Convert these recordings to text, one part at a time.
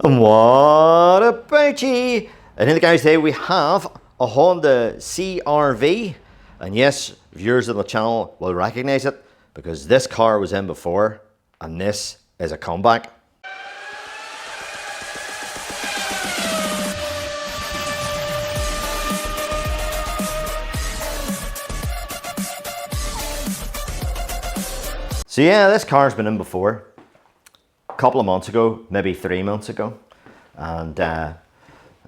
And what about you? And in the guys today we have a Honda CRV, and yes, viewers of the channel will recognize it because this car was in before and this is a comeback. So yeah, this car's been in before. A couple of months ago, maybe 3 months ago, and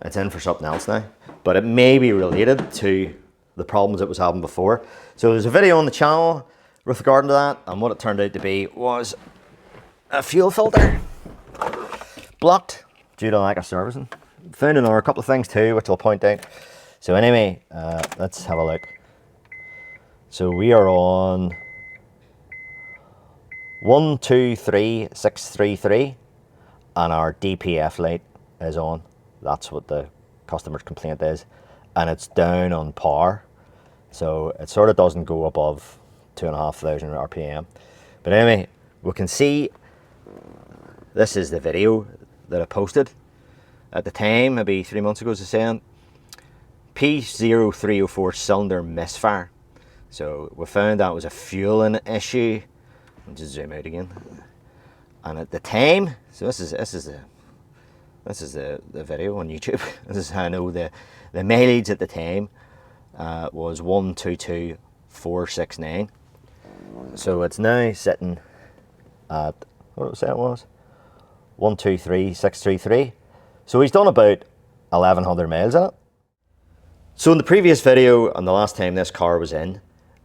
it's in for something else now, but it may be related to the problems it was having before. So there's a video on the channel with regard to that, and what it turned out to be was a fuel filter blocked due to lack of servicing. Found another couple of things too, which I'll point out. So anyway, let's have a look. So we are on 123633 and our DPF light is on. That's what the customer's complaint is, and it's down on power, so it sort of doesn't go above 2,500 RPM. But anyway, we can see this is the video that I posted at the time, maybe 3 months ago, as I was saying, P0304 cylinder misfire. So we found that was a fueling issue. I'll just zoom out again. And at the time, so this is the video on YouTube. This is how I know the mileage at the time was 122,469. So it's now sitting at, what did I say it was? 123,633. So he's done about 1,100 miles in it. So in the previous video and the last time this car was in,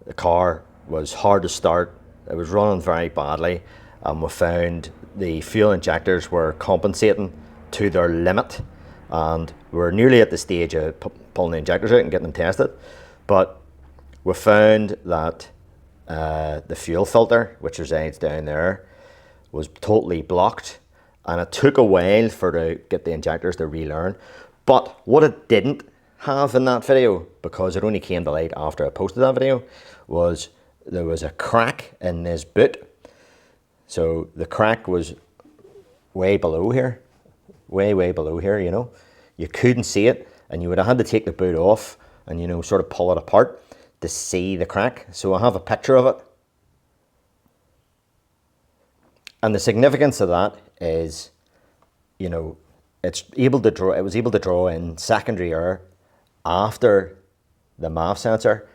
the car was hard to start. It was running very badly, and we found the fuel injectors were compensating to their limit, and we were nearly at the stage of pulling the injectors out and getting them tested. But we found that the fuel filter, which resides down there, was totally blocked, and it took a while to get the injectors to relearn. But what it didn't have in that video, because it only came to light after I posted that video, was there was a crack in this boot. So the crack was way below here, way below here, you know. You couldn't see it, and you would have had to take the boot off and, you know, sort of pull it apart to see the crack. So I have a picture of it. And the significance of that is, you know, it was able to draw in secondary air after the MAF sensor.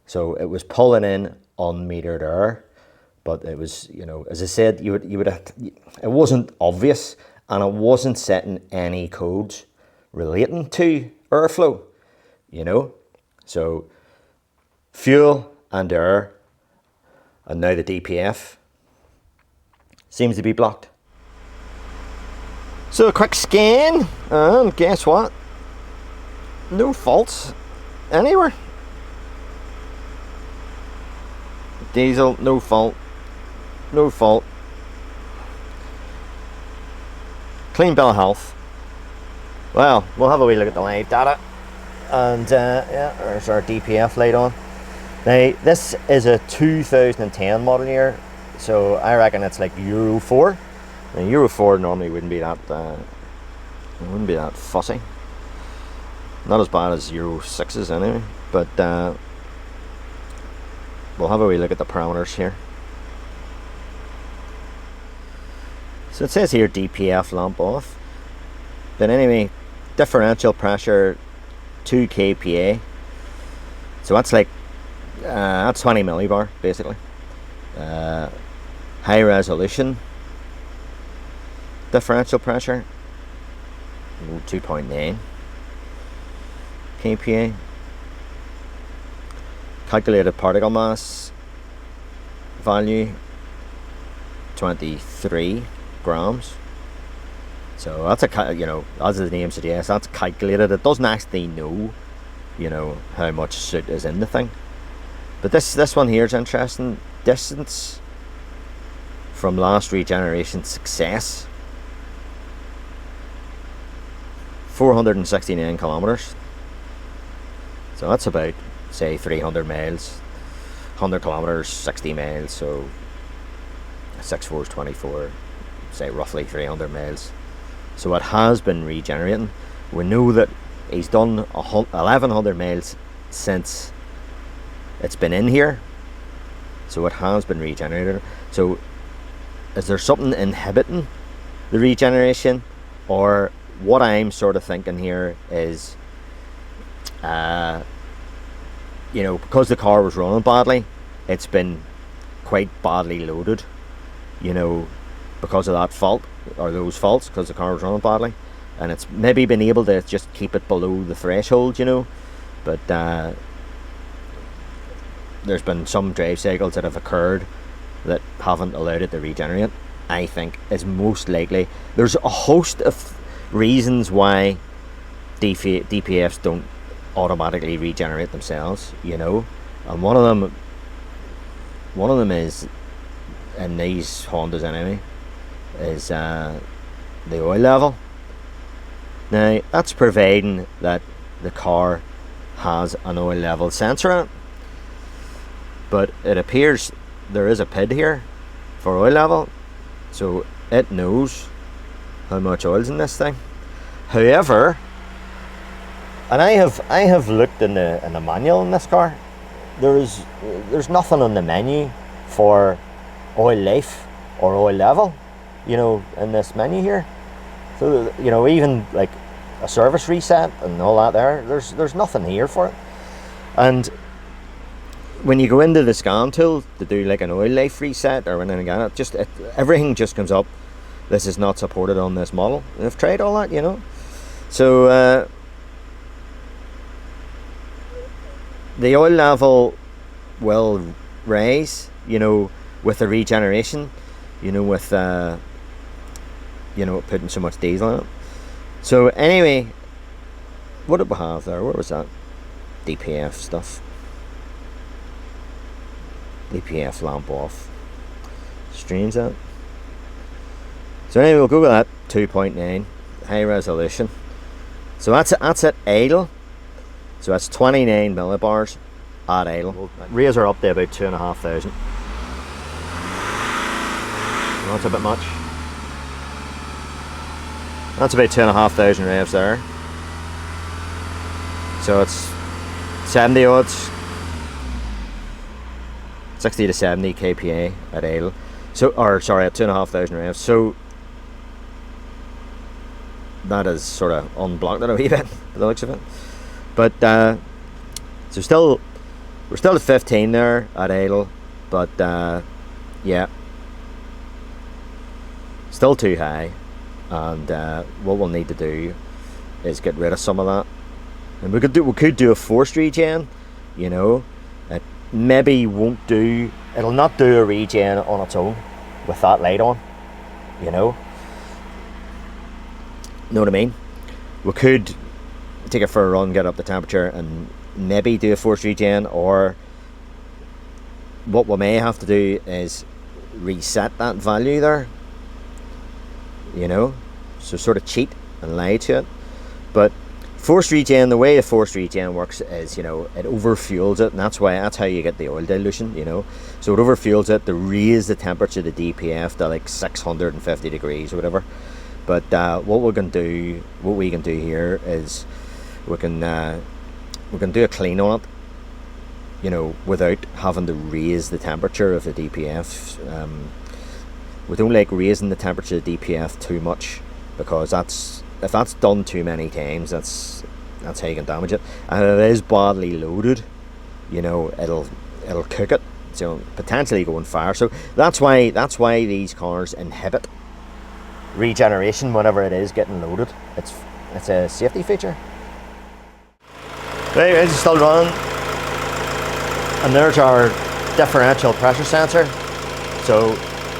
So it was pulling in unmetered air, but it was, you know, as I said, it wasn't obvious, and it wasn't setting any codes relating to airflow, you know. So fuel and air, and now the DPF seems to be blocked. So a quick scan, and guess what? No faults anywhere. Diesel, no fault, no fault. Clean bill of health. Well, we'll have a wee look at the live data, and yeah, there's our DPF light on. Now this is a 2010 model year, so I reckon it's like Euro 4. Now Euro 4 normally wouldn't be that fussy. Not as bad as Euro 6s anyway, but we'll have a wee look at the parameters here. So it says here DPF lamp off. But anyway, differential pressure 2 kPa. So that's like that's 20 millibar basically. High resolution differential pressure 2.9 kPa. Calculated particle mass value 23 grams. So that's a, you know, as the name suggests, that's calculated. It doesn't actually know, you know, how much soot is in the thing. But this one here is interesting. Distance from last regeneration success, 469 kilometers. So that's about, say, 300 miles. 100 kilometers, 60 miles. So 6 4 is 24. Say roughly 300 miles. So it has been regenerating. We know that he's done 1100 miles since it's been in here, so it has been regenerated. So is there something inhibiting the regeneration, or what I'm sort of thinking here is, you know, because the car was running badly, it's been quite badly loaded, you know, because of that fault, or those faults, because the car was running badly, and it's maybe been able to just keep it below the threshold, you know. But there's been some drive cycles that have occurred that haven't allowed it to regenerate. I think is most likely. There's a host of reasons why DPFs don't automatically regenerate themselves, you know, and one of them is, in these Hondas anyway, is the oil level. Now that's providing that the car has an oil level sensor on it, but it appears there is a PID here for oil level, so it knows how much oil's in this thing. However, and I have looked in the manual in this car, there's nothing on the menu for oil life or oil level, you know, in this menu here. So, you know, even like a service reset and all that there's nothing here for it. And when you go into the scan tool to do like an oil life reset or anything like that, everything just comes up, this is not supported on this model. And I've tried all that, you know. So the oil level will rise, you know, with the regeneration, you know, with you know, putting so much diesel in it. So anyway, what did we have there? Where was that? DPF stuff. DPF lamp off. Streams that. So anyway, we'll go with that. 2.9 high resolution. So that's at idle. So that's 29 millibars at idle. We'll raise her up to about 2,500. That's a bit much. That's about 2,500 revs there. So it's 70 odds, 60 to 70 kPa at idle. So, or sorry, at 2,500 revs. So that is sort of unblocked it a wee bit, by the looks of it. But so we're still at 15 there at idle, but yeah, still too high. And what we'll need to do is get rid of some of that, and we could do a forced regen, you know. It maybe won't do, it'll not do a regen on its own with that light on, you know what I mean. We could take it for a run, get up the temperature, and maybe do a forced regen, or what we may have to do is reset that value there, you know, so sort of cheat and lie to it. But forced regen, the way the forced regen works is, you know, it overfuels it, and that's how you get the oil dilution, you know. So it overfuels it to raise the temperature of the DPF to like 650 degrees or whatever. But what we can do here is we can do a clean on it, you know, without having to raise the temperature of the DPF. We don't like raising the temperature of the DPF too much, because if that's done too many times, that's how you can damage it. And if it is badly loaded, you know, it'll cook it, so potentially go on fire. So that's why these cars inhibit regeneration whenever it is getting loaded. It's a safety feature. Right, it's still running, and there's our differential pressure sensor. So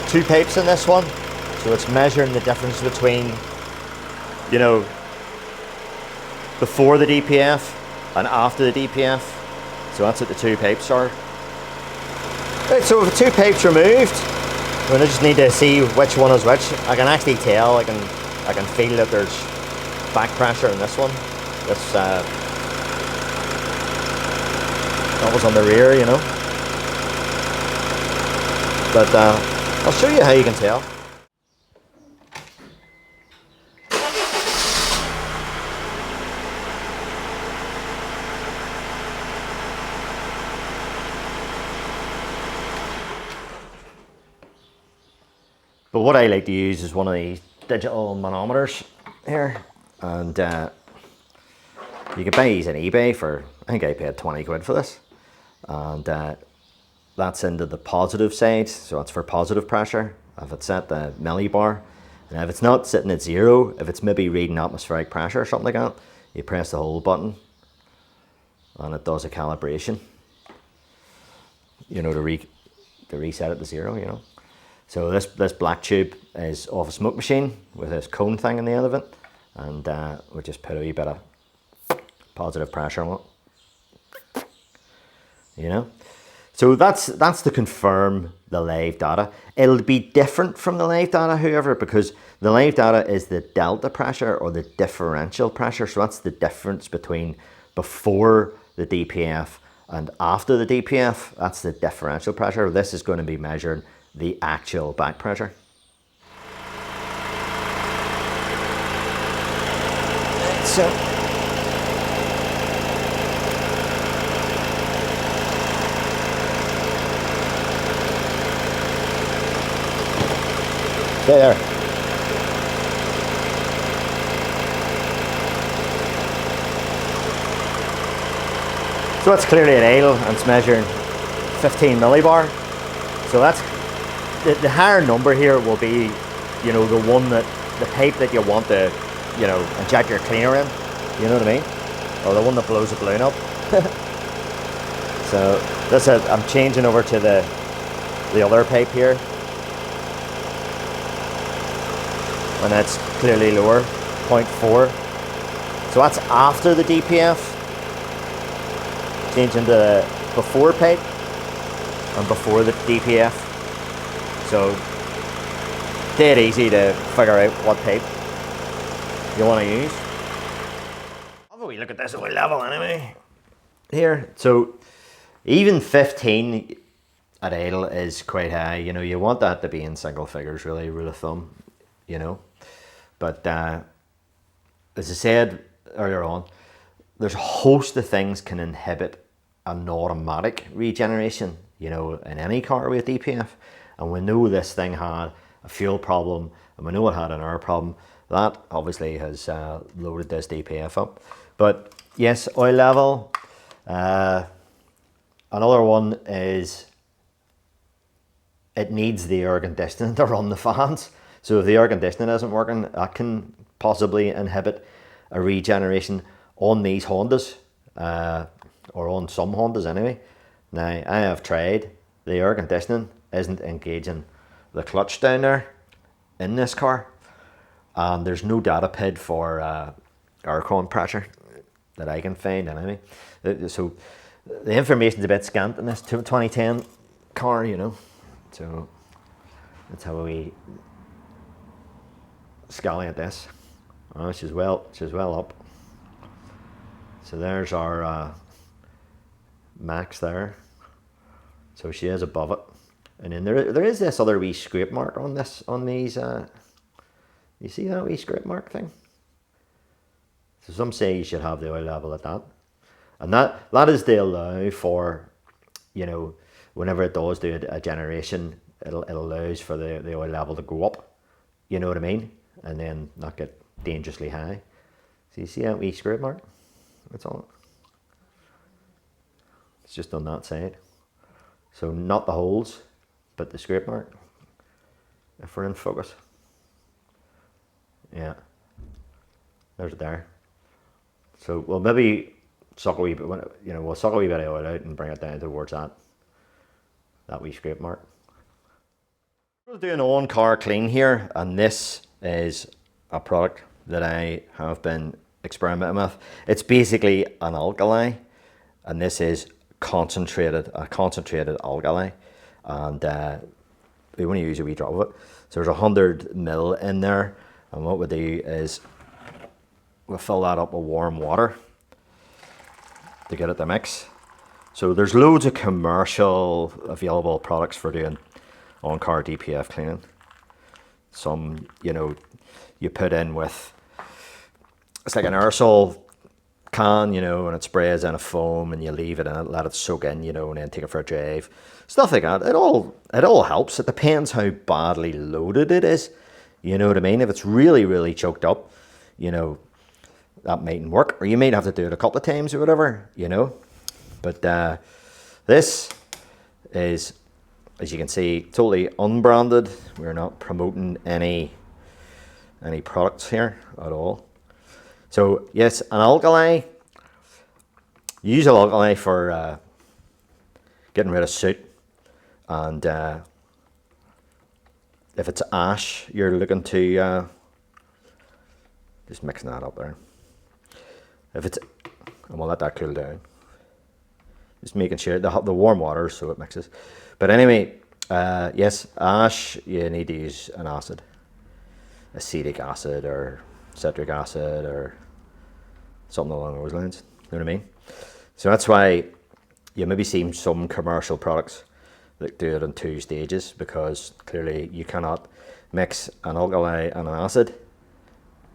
2 pipes in this one, so it's measuring the difference between, you know, before the DPF and after the DPF. So that's what the 2 pipes are. Right, so with the 2 pipes removed, we just need to see which one is which. I can actually tell, I can feel that there's back pressure in this one. This that was on the rear, you know. But I'll show you how you can tell. But what I like to use is one of these digital manometers here, and you can buy these on eBay for, I think I paid 20 quid for this, and that's into the positive side, so that's for positive pressure. If it's at the millibar, and if it's not sitting at 0, if it's maybe reading atmospheric pressure or something like that, you press the hold button and it does a calibration, you know, to reset it to 0, you know. So this black tube is off a smoke machine with this cone thing in the end of it, and we just put a wee bit of positive pressure on it, you know. So that's to confirm the live data. It'll be different from the live data, however, because the live data is the delta pressure or the differential pressure. So that's the difference between before the DPF and after the DPF. That's the differential pressure. This is going to be measuring the actual back pressure. So stay there. So that's clearly an idle, and it's measuring 15 millibar. So that's the higher number here will be, you know, the one that the pipe that you want to, you know, inject your cleaner in. You know what I mean? Or the one that blows the balloon up. So that's it. I'm changing over to the other pipe here. And that's clearly lower, 0.4. So that's after the DPF. Changing to the before pipe and before the DPF. So dead easy to figure out what pipe you want to use. Have a wee look at this oil level anyway. Here, so even 15 at idle is quite high. You know, you want that to be in single figures, really, rule of thumb, you know. But as I said earlier on, there's a host of things can inhibit an automatic regeneration, you know, in any car with DPF. And we know this thing had a fuel problem, and we know it had an air problem. That obviously has loaded this DPF up. But yes, oil level. Another one is it needs the air conditioning to run the fans. So if the air conditioning isn't working, that can possibly inhibit a regeneration on these Hondas, or on some Hondas anyway. Now, I have tried, the air conditioning isn't engaging the clutch down there in this car, and there's no data PID for aircon pressure that I can find anyway. So the information's a bit scant in this 2010 car, you know. So let's have a wee scally at this. Oh, she's well up. So there's our max there. So she is above it, and then there is this other wee scrape mark on these. You see that wee scrape mark thing? So some say you should have the oil level at that, and that is to allow for, you know, whenever it does do a generation, it allows for the oil level to go up. You know what I mean? And then not get dangerously high. So you see that wee scrape mark? That's on it. It's just on that side. So not the holes, but the scrape mark. If we're in focus. Yeah. There's it there. So we'll maybe suck a wee bit, you know, we'll suck a wee bit of oil out and bring it down towards that wee scrape mark. We'll do an on-car clean here, and this is a product that I have been experimenting with. It's basically an alkali, and this is a concentrated alkali, and we want to use a wee drop of it. So there's 100 ml in there, and what we do is we'll fill that up with warm water to get it to mix. So there's loads of commercial available products for doing on-car DPF cleaning. Some, you know, you put in with, it's like an aerosol can, you know, and it sprays in a foam and you leave it in it, let it soak in, you know, and then take it for a drive. Stuff like that. It all helps. It depends how badly loaded it is. You know what I mean? If it's really, really choked up, you know, that mightn't work. Or you might have to do it a couple of times or whatever, you know. But this is, as you can see, totally unbranded. We're not promoting any products here at all. So yes, an alkali. Use an alkali for getting rid of soot, and if it's ash, you're looking to just mixing that up there. If it's, and we'll let that cool down. Just making sure the warm water so it mixes. But anyway, yes, ash, you need to use an acid, acetic acid or citric acid or something along those lines. You know what I mean? So that's why you maybe see some commercial products that do it in 2 stages, because clearly you cannot mix an alkali and an acid.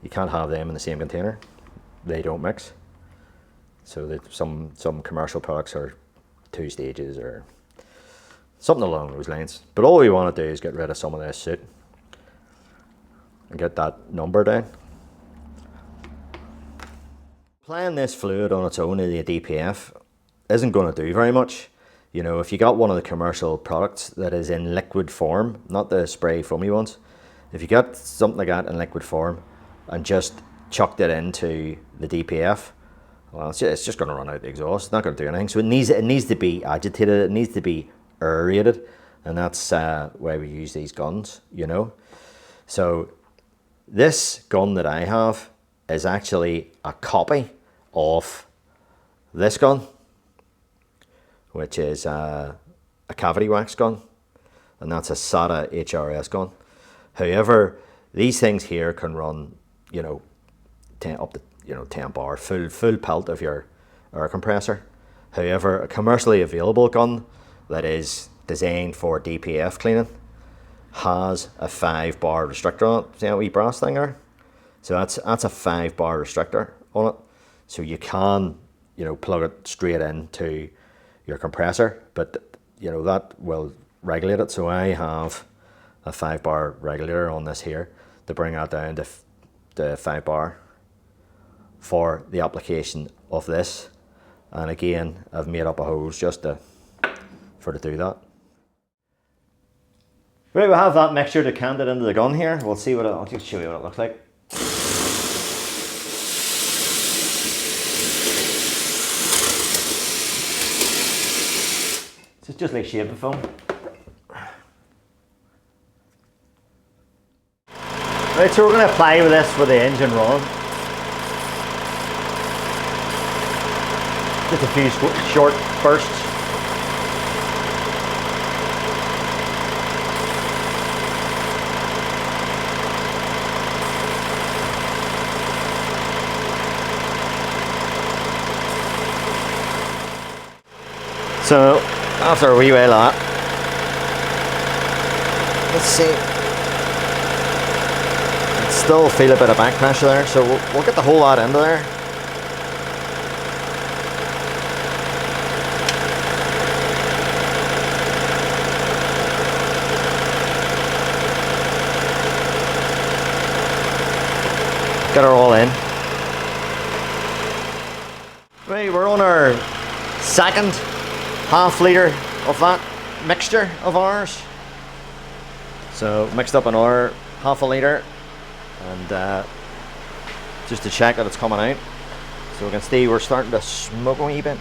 You can't have them in the same container. They don't mix. So that some commercial products are 2 stages or something along those lines. But all we want to do is get rid of some of this soot and get that number down. Applying this fluid on its own in the DPF isn't going to do very much. You know, if you got one of the commercial products that is in liquid form, not the spray foamy ones, if you got something like that in liquid form and just chucked it into the DPF, well, it's just going to run out the exhaust. It's not going to do anything. So it needs to be agitated. It needs to be aerated, and that's why we use these guns. You know, so this gun that I have is actually a copy of this gun, which is a cavity wax gun, and that's a SATA HRS gun. However, these things here can run, you know, 10 bar full pelt of your air compressor. However, a commercially available gun that is designed for DPF cleaning has a 5-bar restrictor on it. See that wee brass thing there? So that's a 5-bar restrictor on it. So you can, you know, plug it straight into your compressor, but you know that will regulate it. So I have a 5-bar regulator on this here to bring that down to 5-bar for the application of this. And again, I've made up a hose just to do that. Right, we have that mixture decanted into the gun here. We'll see what I'll just show you what it looks like. So it's just like shaving foam. Right, so we're going to apply with this with the engine running. Just a few short bursts. So after a wee while of that, let's see, still feel a bit of back pressure there, so we'll get the whole lot into there. Get her all in. Right, we're on our second half litre of that mixture of ours. So mixed up another half a litre, and just to check that it's coming out. So we can see we're starting to smoke a wee bit,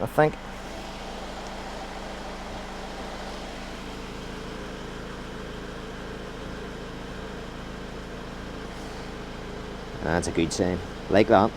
I think. That's a good sign, like that.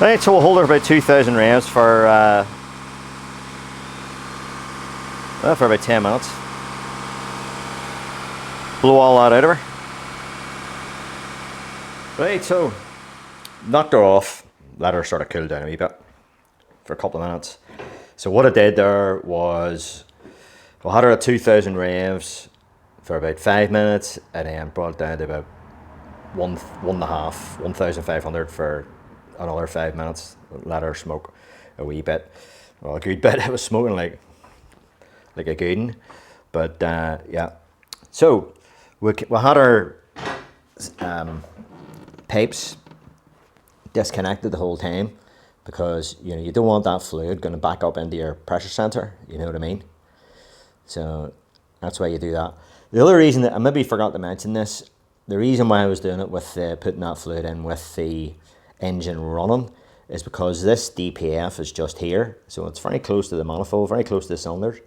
Right, so we'll hold her about 2,000 revs for about 10 minutes. blow all that out of her. Right, so knocked her off, let her sort of cool down a wee bit for a couple of minutes. So what I did there was I had her at 2,000 revs for about 5 minutes, and then brought it down to about 1,500 for another 5 minutes. Let her smoke a wee bit, well, a good bit. It was smoking like a good one, but yeah. So we had our pipes disconnected the whole time, because you know you don't want that fluid going to back up into your pressure sensor. You know what I mean? So that's why you do that. The other reason that I maybe forgot to mention this, the reason why I was doing it with putting that fluid in with the engine running, is because this DPF is just here, so it's very close to the manifold, very close to the cylinders.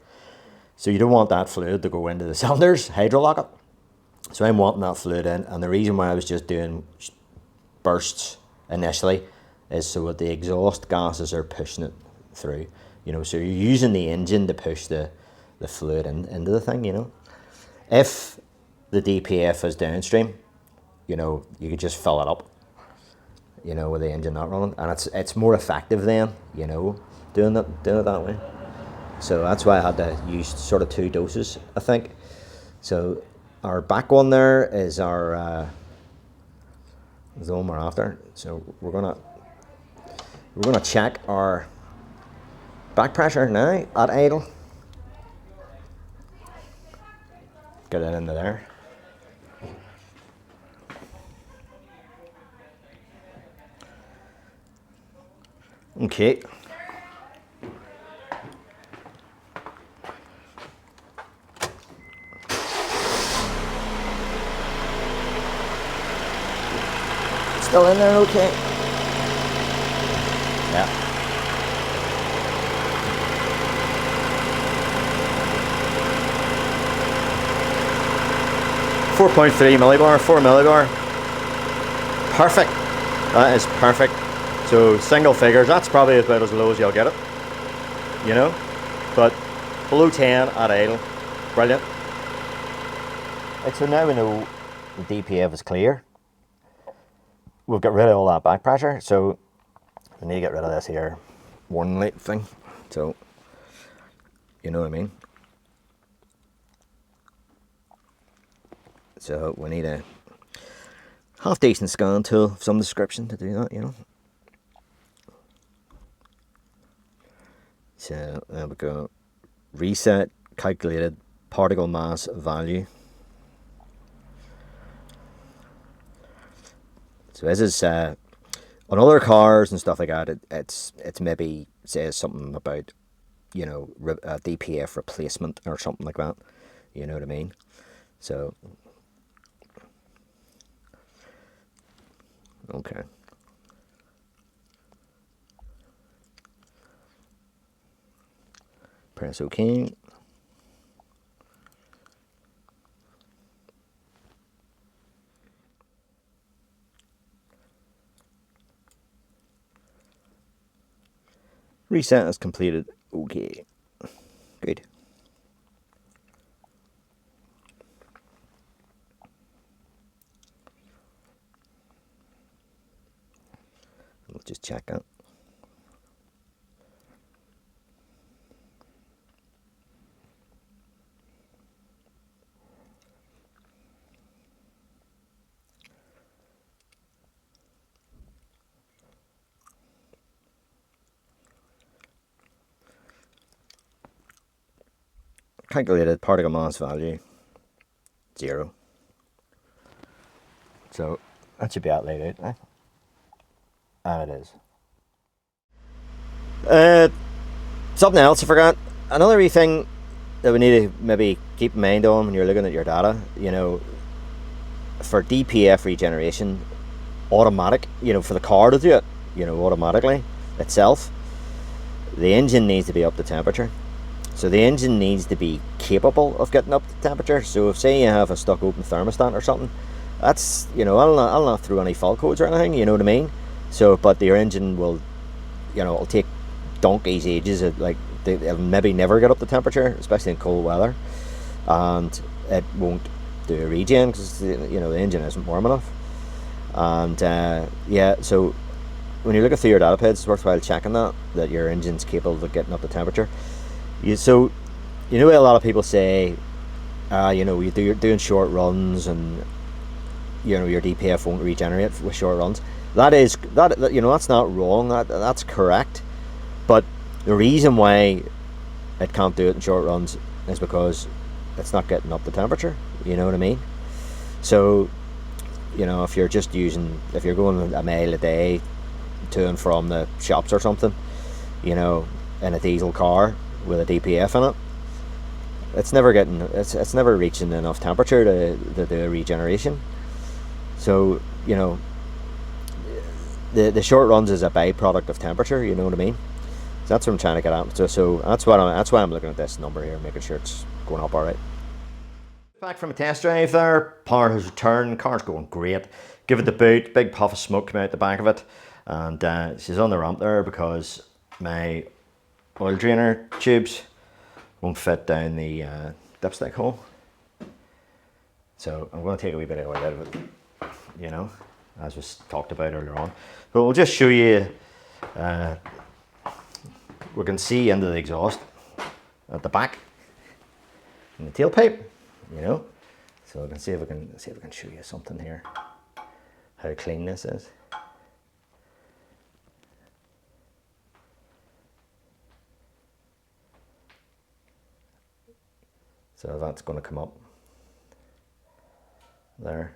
So you don't want that fluid to go into the cylinders, hydrolock it. So I'm wanting that fluid in, and the reason why I was just doing bursts initially is so that the exhaust gases are pushing it through. You know, so you're using the engine to push the fluid into the thing, you know. If the DPF is downstream, you know, you could just fill it up, you know, with the engine not running, and it's more effective then, you know, doing it that way. So that's why I had to use sort of 2 doses, I think. So our back one there is our is the one we're after. So we're gonna check our back pressure now at idle. Get it into there. Okay. Still in there, okay? Yeah. .3 millibar, 4 millibar. Perfect. That is perfect. So single figures, that's probably about as low as you'll get it, you know, but below 10 at idle, brilliant. Right, so now we know the DPF is clear. We've got rid of all that back pressure, so we need to get rid of this here warning light thing. So, you know what I mean? So we need a half decent scan tool of some description to do that, you know. So there we go. Reset calculated particle mass value. So this is on other cars and stuff like that. It's maybe says something about, you know, a DPF replacement or something like that. You know what I mean? So okay. Press OK. Reset is completed. Okay. Good. We'll just check that. Calculated particle mass value 0. So that should be out laid out, eh? And it is. Something else I forgot. Another wee thing that we need to maybe keep in mind on when you're looking at your data, you know, for DPF regeneration, automatic, you know, for the car to do it, you know, automatically itself, the engine needs to be up to temperature. So the engine needs to be capable of getting up to temperature. So if, say, you have a stuck open thermostat or something, that's, you know, I'll not throw any fault codes or anything, you know what I mean? So, but your engine will, you know, it'll take donkey's ages, like, it'll maybe never get up to temperature, especially in cold weather, and it won't do a regen because you know the engine isn't warm enough. And yeah, so when you look at through your data pads, it's worthwhile checking that your engine's capable of getting up the temperature. So you know a lot of people say, you know, you're doing short runs and you know your DPF won't regenerate with short runs. That you know, that's not wrong. That's correct. But the reason why it can't do it in short runs is because it's not getting up the temperature. You know what I mean? So you know, if you're going a mile a day to and from the shops or something, you know, in a diesel car with a DPF in it, it's never reaching enough temperature to do a regeneration. So you know, the short runs is a byproduct of temperature. You know what I mean? So that's what I'm trying to get at. So that's why I'm looking at this number here, making sure it's going up all right. Back from a test drive there, power has returned, car's going great. Give it the boot, big puff of smoke came out the back of it, and she's on the ramp there because my oil drainer tubes won't fit down the dipstick hole. So I'm going to take a wee bit of oil out of it, you know, as was talked about earlier on. But we'll just show you, we can see into the exhaust at the back in the tailpipe, you know. So I can see if I can show you something here, how clean this is. So that's going to come up there.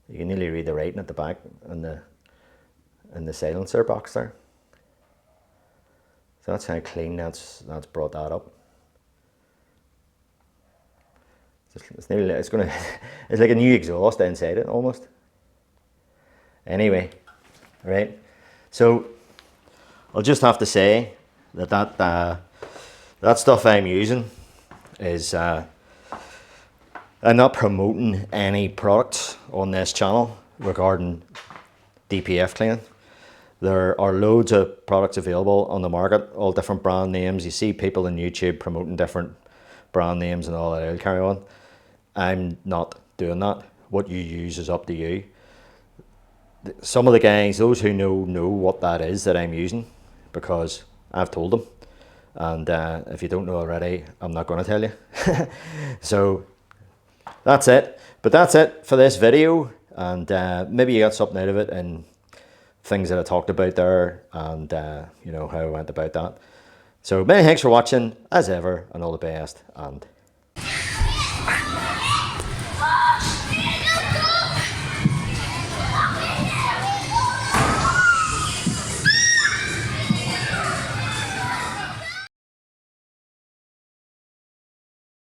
You can nearly read the writing at the back in the silencer box there. So that's how clean that's brought that up. It's like a new exhaust inside it almost. Anyway, right. So I'll just have to say that stuff I'm using is I'm not promoting any products on this channel regarding DPF cleaning. There are loads of products available on the market, all different brand names. You see people on YouTube promoting different brand names and all that. I'll carry on. I'm not doing that. What you use is up to you. Some of the guys, those who know what that is that I'm using, because I've told them. And if you don't know already, I'm not going to tell you. So that's it. But that's it for this video. And maybe you got something out of it and things that I talked about there, and you know how I went about that. So many thanks for watching as ever, and all the best, and